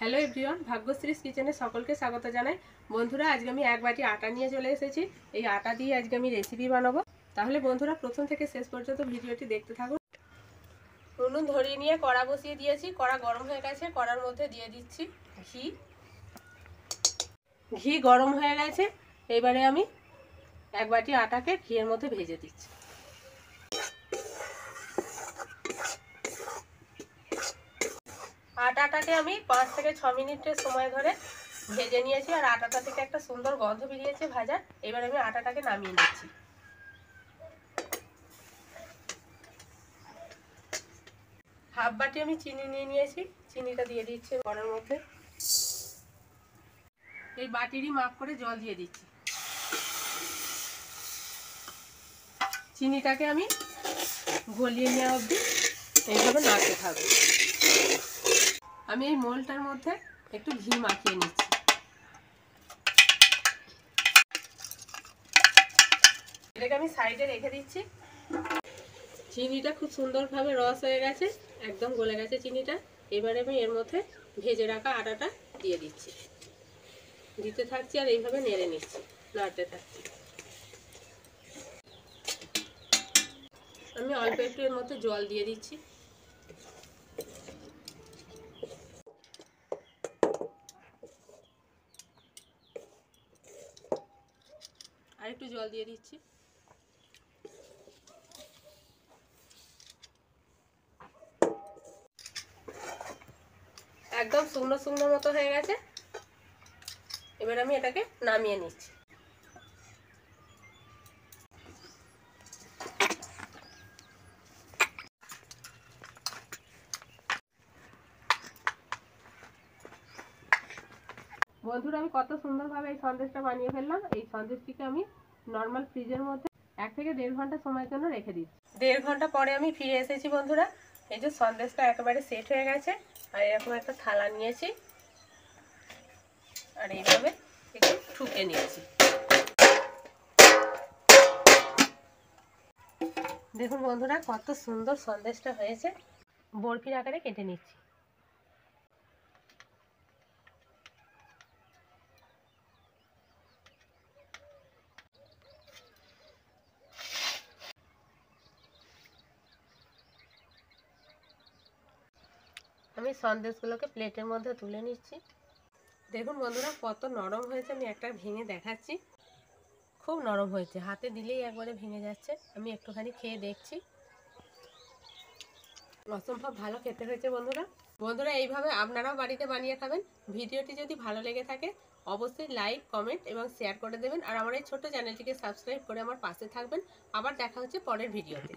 Hello everyone, ভাগ্যশ্রীস কিচেনে সকলকে স্বাগত জানাই। বন্ধুরা, আজকে আমি এক বাটি আটা নিয়ে চলে এসেছি। এই আটা দিয়ে আজকে আমি রেসিপি বানাবো। তাহলে বন্ধুরা, প্রথম থেকে শেষ পর্যন্ত ভিডিওটি দেখতে থাকুন। উনুন ধরিয়ে নিয়ে কড়া বসিয়ে দিয়েছি। কড়া গরম হয়ে গেছে। কড়ার মধ্যে দিয়ে দিচ্ছি ঘি। ঘি গরম হয়ে গেছে। এবারে আমি এক বাটি আটাকে ঘিয়ের মধ্যে ভেজে দিচ্ছি। আটাটাকে আমি 5 থেকে 6 মিনিটের সময় ধরে ভেজে নিয়েছি। আর আটাটা থেকে একটা সুন্দর গন্ধ বেরিয়েছে ভাজার। এবার আমি আটাটাকে নামিয়ে নিচ্ছি। হাফ বাটি আমি চিনি নিয়ে নিয়েছি। চিনিটা দিয়ে দিচ্ছি কড়ার মধ্যে। এই বাটিরই মাপ করে জল দিয়ে দিচ্ছি। চিনিটাকে আমি গলিয়ে নেওয়া অবধি এইভাবে নাড়তে থাকবো। আমি এই মোলটার মধ্যে একটু ঘি মাখিয়ে নিচ্ছি। এটাকে আমি সাইডে রেখে দিচ্ছি। চিনিটা খুব সুন্দরভাবে রস হয়ে গেছে, একদম গলে গেছে চিনিটা। এবারে আমি এর মধ্যে ভেজে রাখা আটাটা দিয়ে দিচ্ছি। দিতে থাকছি আর এইভাবে নেড়ে নিচ্ছি, নাড়তে থাকছি। আমি অল্প একটু এর মধ্যে জল দিয়ে দিচ্ছি। আর একটু জল দিয়ে দিচ্ছি। একদম শুকনো শুকনো মতো হয়ে গেছে। এবার আমি এটাকে নামিয়ে নিচ্ছি। বন্ধুরা, আমি কত সুন্দরভাবে এই সন্দেশটা বানিয়ে ফেললাম। এই সন্দেশটিকে আমি নর্মাল ফ্রিজের মধ্যে 1 থেকে 1.5 ঘন্টা সময়ের জন্য রেখে দিচ্ছি। 1.5 ঘন্টা পরে আমি ফিরে এসেছি বন্ধুরা। এই যে সন্দেশটা একেবারে সেট হয়ে গেছে। আর এরকম একটা থালা নিয়েছি আর এইভাবে একটু ঠুকে নিয়েছি। দেখুন বন্ধুরা, কত সুন্দর সন্দেশটা হয়েছে। বরফির আকারে কেটে নিচ্ছি। আমি সন্দেশগুলোকে প্লেটের মধ্যে তুলে নিচ্ছি। দেখুন বন্ধুরা, কত নরম হয়েছে। আমি একটা ভেঙে দেখাচ্ছি। খুব নরম হয়েছে, হাতে দিলেই একবারে ভেঙে যাচ্ছে। আমি একটুখানি খেয়ে দেখছি। অসম্ভব ভালো খেতে হয়েছে বন্ধুরা। বন্ধুরা, এইভাবে আপনারাও বাড়িতে বানিয়ে খাবেন। ভিডিওটি যদি ভালো লেগে থাকে অবশ্যই লাইক, কমেন্ট এবং শেয়ার করে দেবেন। আর আমার এই ছোট্ট চ্যানেলটিকে সাবস্ক্রাইব করে আমার পাশে থাকবেন। আবার দেখা হচ্ছে পরের ভিডিওতে।